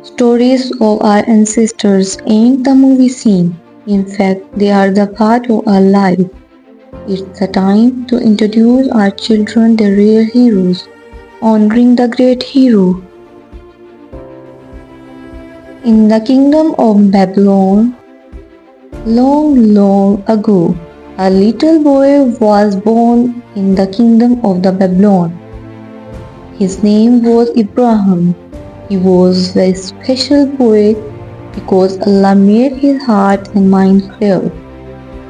Stories of our ancestors ain't the movie scene. In fact, they are the part of our life. It's the time to introduce our children the real heroes, honoring the great hero. In the kingdom of Babylon, long, long ago, a little boy was born in the kingdom of the Babylon. His name was Ibrahim. He was a special boy because Allah made his heart and mind clear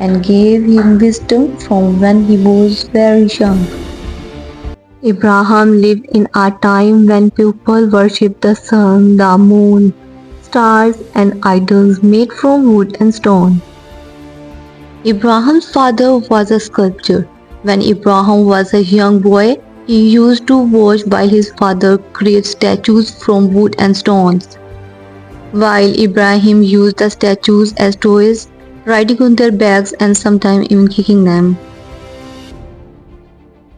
and gave him wisdom from when he was very young. Abraham lived in a time when people worshipped the sun, the moon, stars, and idols made from wood and stone. Abraham's father was a sculptor. When Abraham was a young boy, he used to watch while his father create statues from wood and stones. While Ibrahim used the statues as toys, riding on their backs and sometimes even kicking them.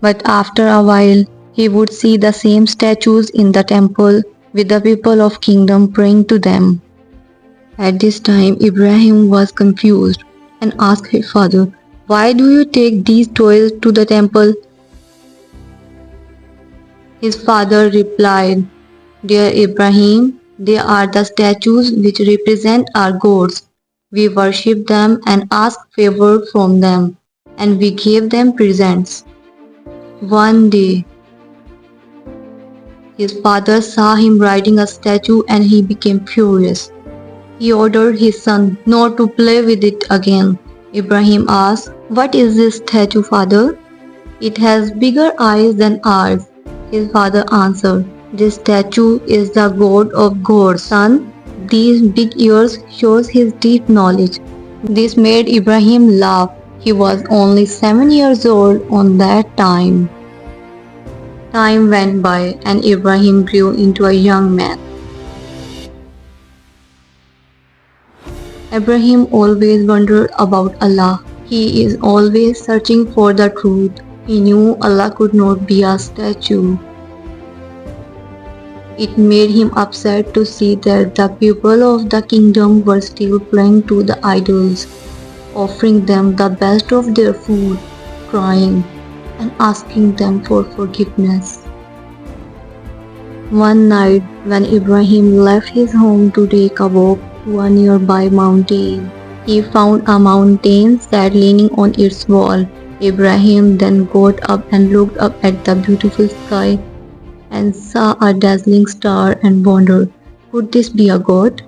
But after a while, he would see the same statues in the temple with the people of kingdom praying to them. At this time, Ibrahim was confused and asked his father, "Why do you take these toys to the temple?" His father replied, "Dear Ibrahim, they are the statues which represent our gods. We worship them and ask favor from them, and we give them presents." One day, his father saw him riding a statue and he became furious. He ordered his son not to play with it again. Ibrahim asked, "What is this statue, father? It has bigger eyes than ours." His father answered, "This statue is the god of gods, son. These big ears shows his deep knowledge." This made Ibrahim laugh. He was only 7 years old on that time. Time went by and Ibrahim grew into a young man. Ibrahim always wondered about Allah. He is always searching for the truth. He knew Allah could not be a statue. It made him upset to see that the people of the kingdom were still praying to the idols, offering them the best of their food, crying, and asking them for forgiveness. One night, when Ibrahim left his home to take a walk to a nearby mountain, he found a mountain sad leaning on its wall. Ibrahim then got up and looked up at the beautiful sky and saw a dazzling star and wondered, could this be a god?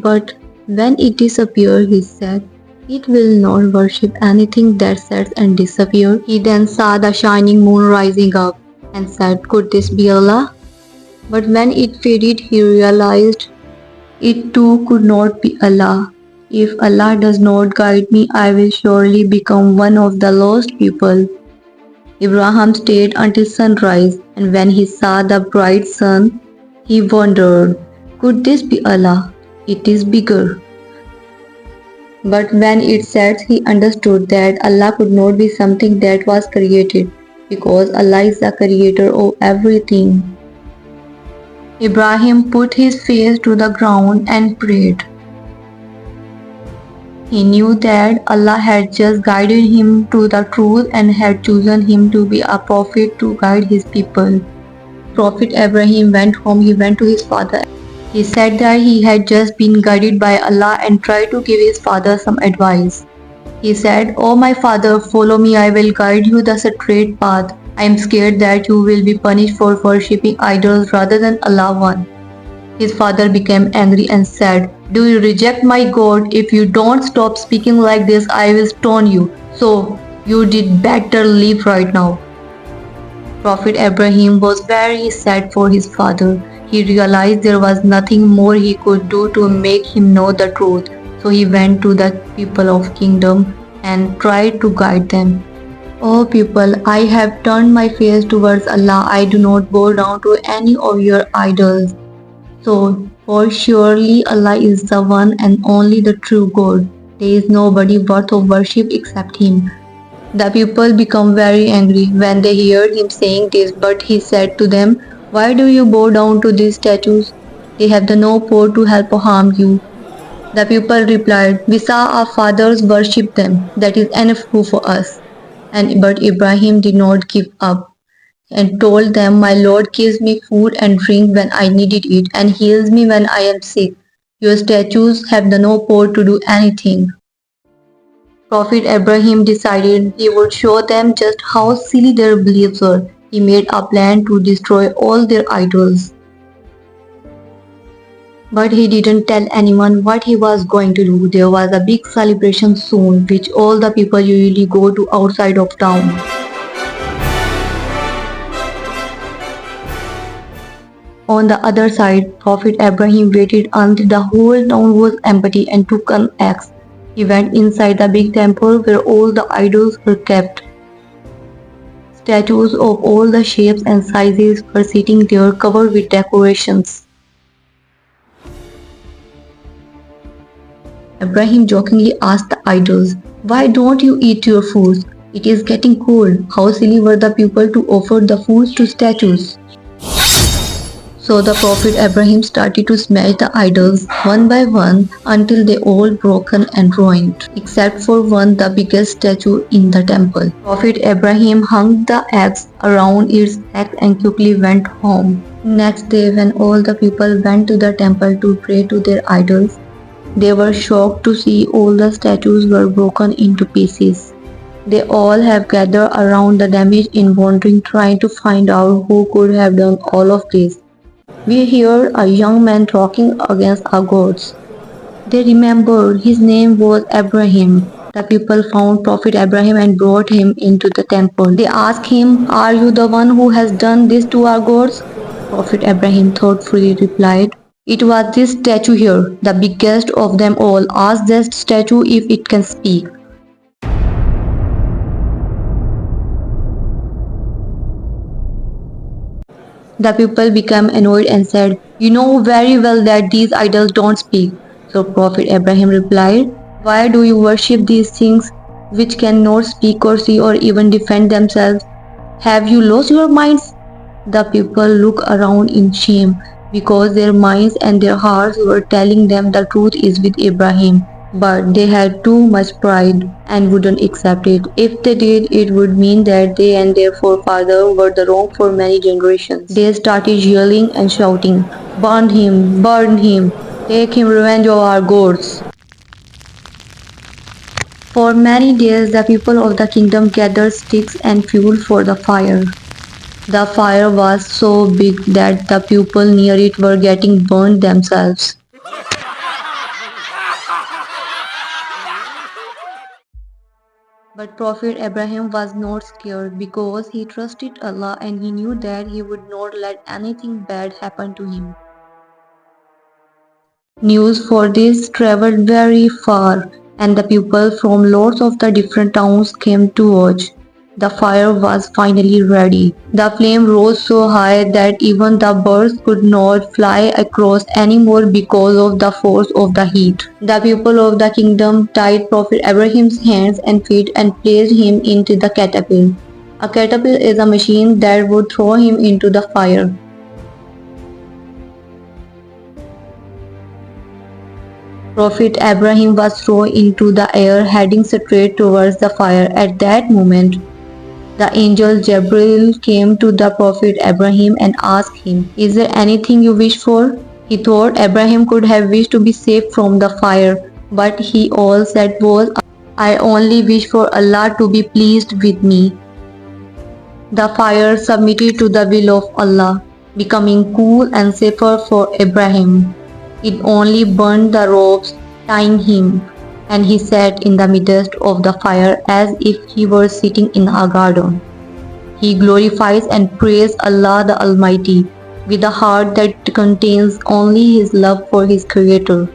But when it disappeared, he said, "It will not worship anything that sets and disappears." He then saw the shining moon rising up and said, "Could this be Allah?" But when it faded, he realized it too could not be Allah. If Allah does not guide me, I will surely become one of the lost people. Ibrahim stayed until sunrise, and when he saw the bright sun, he wondered, could this be Allah? It is bigger. But when it set, he understood that Allah could not be something that was created, because Allah is the creator of everything. Ibrahim put his face to the ground and prayed. He knew that Allah had just guided him to the truth and had chosen him to be a prophet to guide his people. Prophet Ibrahim went home. He went to his father. He said that he had just been guided by Allah and tried to give his father some advice. He said, "Oh my father, follow me, I will guide you the straight path. I am scared that you will be punished for worshipping idols rather than Allah one." His father became angry and said, "Do you reject my God? If you don't stop speaking like this, I will stone you. So you did better leave right now." Prophet Ibrahim was very sad for his father. He realized there was nothing more he could do to make him know the truth. So he went to the people of kingdom and tried to guide them. "O people, I have turned my face towards Allah. I do not bow down to any of your idols. So, for surely Allah is the one and only the true God. There is nobody worth of worship except Him." The people become very angry when they heard him saying this, but he said to them, "Why do you bow down to these statues? They have the no power to help or harm you. The people replied, We saw our fathers worship them. That is enough proof for us. But Ibrahim did not give up and told them, My Lord gives me food and drink when I needed it and heals me when I am sick. Your statues have the no power to do anything. Prophet Ibrahim decided he would show them just how silly their beliefs were. He made a plan to destroy all their idols. But he didn't tell anyone what he was going to do. There was a big celebration soon, which all the people usually go to outside of town. On the other side, Prophet Ibrahim waited until the whole town was empty and took an axe. He went inside the big temple where all the idols were kept. Statues of all the shapes and sizes were sitting there covered with decorations. Ibrahim jokingly asked the idols, Why don't you eat your foods? It is getting cold. How silly were the people to offer the foods to statues? So the Prophet Ibrahim started to smash the idols one by one until they all broken and ruined, except for one, the biggest statue in the temple. Prophet Ibrahim hung the axe around its neck and quickly went home. Next day, when all the people went to the temple to pray to their idols, they were shocked to see all the statues were broken into pieces. They all have gathered around the damage in wondering, trying to find out who could have done all of this. We hear a young man talking against our gods. They remembered his name was Abraham. The people found Prophet Abraham and brought him into the temple. They asked him, Are you the one who has done this to our gods? Prophet Abraham thoughtfully replied, It was this statue here, the biggest of them all. Ask that statue if it can speak. The people became annoyed and said, You know very well that these idols don't speak. So Prophet Abraham replied, Why do you worship these things which cannot speak or see or even defend themselves? Have you lost your minds? The people looked around in shame because their minds and their hearts were telling them the truth is with Abraham. But they had too much pride and wouldn't accept it. If they did, it would mean that they and their forefathers were the wrong for many generations. They started yelling and shouting, burn him, take him revenge of our gods. For many days, the people of the kingdom gathered sticks and fuel for the fire. The fire was so big that the people near it were getting burned themselves. But Prophet Abraham was not scared because he trusted Allah and he knew that he would not let anything bad happen to him. News for this traveled very far, and the people from lots of the different towns came to watch. The fire was finally ready. The flame rose so high that even the birds could not fly across anymore because of the force of the heat. The people of the kingdom tied Prophet Abraham's hands and feet and placed him into the catapult. A catapult is a machine that would throw him into the fire. Prophet Abraham was thrown into the air, heading straight towards the fire. At that moment, the angel Gabriel came to the Prophet Abraham and asked him, Is there anything you wish for? He thought Abraham could have wished to be saved from the fire, but he all said was, I only wish for Allah to be pleased with me. The fire submitted to the will of Allah, becoming cool and safer for Abraham. It only burned the ropes tying him, and he sat in the midst of the fire as if he were sitting in a garden. He glorifies and praises Allah the Almighty with a heart that contains only His love for His Creator.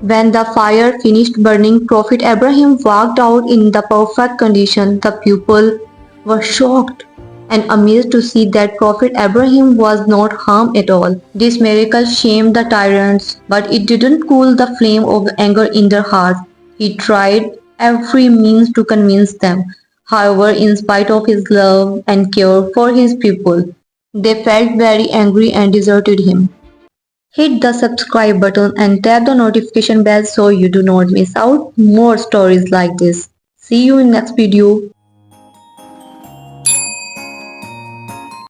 When the fire finished burning, Prophet Abraham walked out in the perfect condition. The people were shocked and amazed to see that Prophet Abraham was not harmed at all. This miracle shamed the tyrants, but it didn't cool the flame of anger in their hearts. He tried every means to convince them. However, in spite of his love and care for his people, they felt very angry and deserted him. Hit the subscribe button and tap the notification bell so you do not miss out more stories like this. See you in next video.